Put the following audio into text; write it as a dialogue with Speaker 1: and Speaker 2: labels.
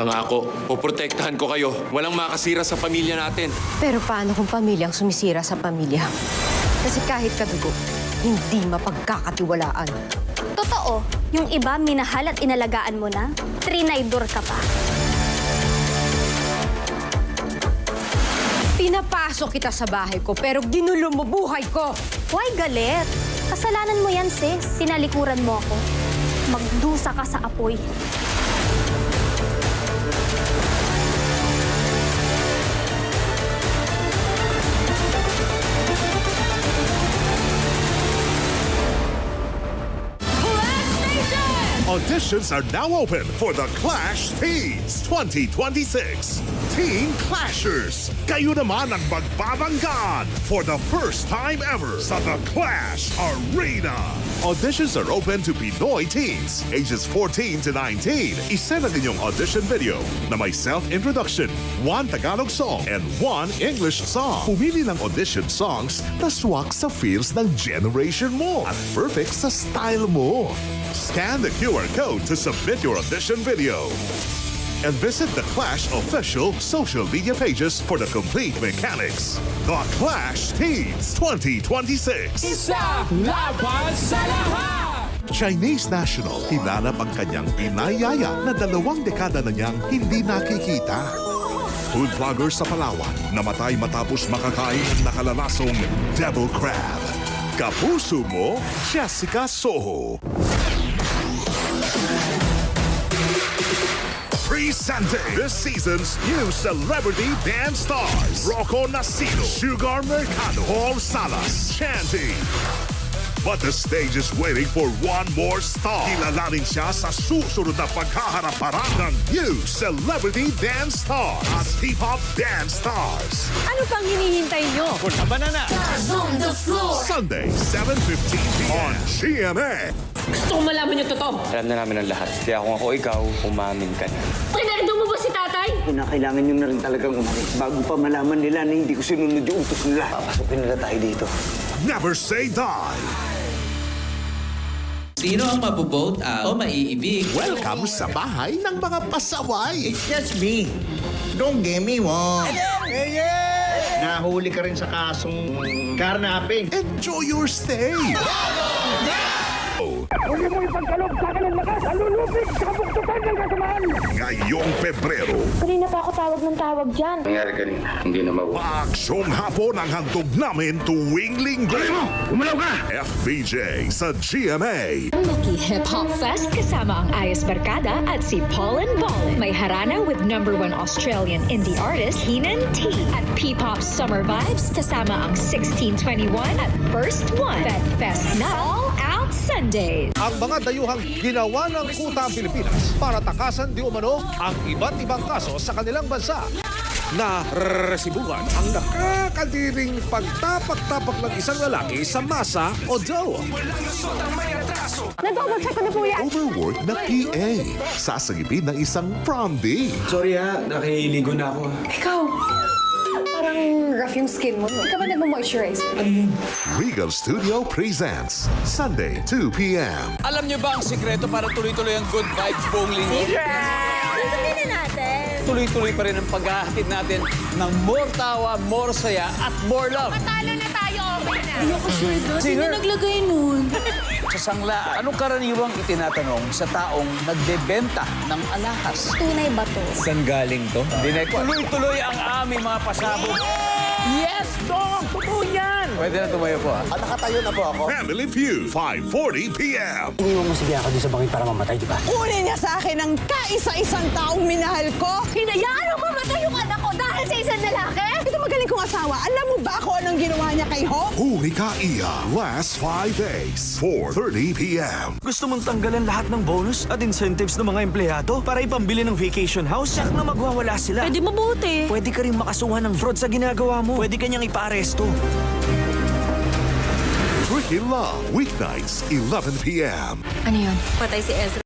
Speaker 1: Pangako, poprotektahan ko kayo. Walang makasira sa pamilya natin.
Speaker 2: Pero paano kung pamilyang sumisira sa pamilya? Kasi kahit kadugo, hindi mapagkakatiwalaan.
Speaker 3: Totoo, yung iba minahal at inalagaan mo na, trinaydor ka pa.
Speaker 2: Pinapasok kita sa bahay ko, pero ginulo mo buhay ko!
Speaker 3: Why galit? Kasalanan mo yan, sis. Tinalikuran mo ako. Magdusa ka sa apoy.
Speaker 4: Auditions are now open for the Clash Teens 2026. Teen Clashers, kayo naman ang magbabanggaan for the first time ever sa The Clash Arena. Auditions are open to Pinoy teens ages 14 to 19. Isend ang inyong audition video na may self-introduction, 1 Tagalog song, and 1 English song. Pumili ng audition songs na swak sa feels ng generation mo at perfect sa style mo. Scan the QR code to submit your audition video. And visit the Clash official social media pages for the complete mechanics. The Clash Teens 2026.
Speaker 5: Isa laban sa lahat!
Speaker 4: Chinese national hinanap ang kanyang pinayaya na 2 dekada na niyang hindi nakikita. Food vlogger sa Palawan namatay matapos makakain ng nakalalasong devil crab. Kapuso mo, Jessica Soho. Presenting this season's new celebrity dance stars, Rocco Nacino, Sugar Mercado, Paul Salas, Chanty. But the stage is waiting for one more star. Kilalanin siya sa susunod na pagkaharap-harap ng new celebrity dance stars at hip-hop dance stars.
Speaker 2: Ano pang hinihintay nyo?
Speaker 4: Sunday, 7:15 p.m. on GMA.
Speaker 2: Gusto ko malaman yung totoo.
Speaker 6: Alam na namin ang lahat. Kaya kung ako ikaw, umamin ka na.
Speaker 2: Pinarido mo ba si tatay?
Speaker 7: Kinakailangan nyo na rin talagang umalis bago pa malaman nila na hindi ko sinunod yung utos nila. Papasukin nila tayo dito.
Speaker 4: Never say die.
Speaker 8: Sino ang mabuboat out o maiibig?
Speaker 4: Welcome sa bahay ng mga pasaway.
Speaker 7: It's just me. Don't get me wrong. Nahuli ka rin sa kasong karnaping.
Speaker 4: Enjoy your stay.
Speaker 5: Huli mo ipagkalog sa akin ng lakas! Alulupig sa kabuktukan ng kasamaan!
Speaker 4: Ngayong Pebrero,
Speaker 3: Kanina pa ako tawag ng tawag dyan.
Speaker 6: Nangyari kanina, hindi na mabuhay.
Speaker 4: maaksyong hapon ang handog namin tuwing linggo.
Speaker 7: Umalaw ka!
Speaker 4: FBJ sa GMA.
Speaker 9: Lucky Hip Hop Fest kasama ang Ayos Barkada at si Paul and Ballin. May harana with #1 Australian indie artist Heenan T. At P-Pop Summer Vibes kasama ang 1621 at First One. Fed Fest na all out Sundays.
Speaker 10: Ang mga dayuhang ginawa ng kuta ang Pilipinas para takasan di umano ang iba't ibang kaso sa kanilang bansa. Na resibuhan ang nakakadiring pagtapak-tapak ng isang lalaki sa masa o daw.
Speaker 3: Nagpapagsak ko na po yan.
Speaker 4: Overworked na PA. Sasagipin ng isang prom day.
Speaker 6: Sorry ha, nakiligo na ako.
Speaker 2: Ikaw, parang rough yung skin mo. Hindi ka ba nagmo-moisturize?
Speaker 4: Regal Studio presents Sunday, 2 p.m.
Speaker 5: Alam niyo ba ang sikreto para tuloy-tuloy ang good vibes buong linggo?
Speaker 3: Sasabihin na natin.
Speaker 5: Tuloy-tuloy pa rin ang paghahatid natin ng more tawa, more saya, at more love.
Speaker 2: Talo na tayo, okay na.
Speaker 9: Ayoko sure doon.
Speaker 5: Singer.
Speaker 9: naglagay nun?
Speaker 5: Sa sangla, anong karaniwang itinatanong sa taong nagbebenta ng alahas?
Speaker 3: Tunay ba to?
Speaker 6: Saan galing to?
Speaker 5: Tuloy-tuloy ang aming mga pasabog. Yes, Dong! Totoo yan! Pwede na tumayo po, ha?
Speaker 7: Nakatayo na po ako.
Speaker 4: Family Feud, 5:40 p.m.
Speaker 7: Iniwan mo si Bianca doon sa bangin para mamatay, di ba?
Speaker 2: Kunin niya sa akin ang kaisa-isang taong minahal ko.
Speaker 3: Hinayaan mo mamatay yung anak ko dahil sa isang lalaki?
Speaker 2: Ito magaling kong asawa. Alam mo ba kung anong ginawa niya kay Hope?
Speaker 4: Huli ka iya, last 5 days, 4:30 p.m.
Speaker 11: Gusto mong tanggalan lahat ng bonus at incentives ng mga empleyado para ipambili ng vacation house? Sak na magwawala sila.
Speaker 9: Pwede mabuti.
Speaker 11: Pwede ka rin makasuhan ng fraud sa ginagawa mo. Pwede ka niyang ipa-aresto.
Speaker 4: Tricky Love, weeknights, 11 p.m.
Speaker 2: Ano yun?
Speaker 9: Patay si Ezra.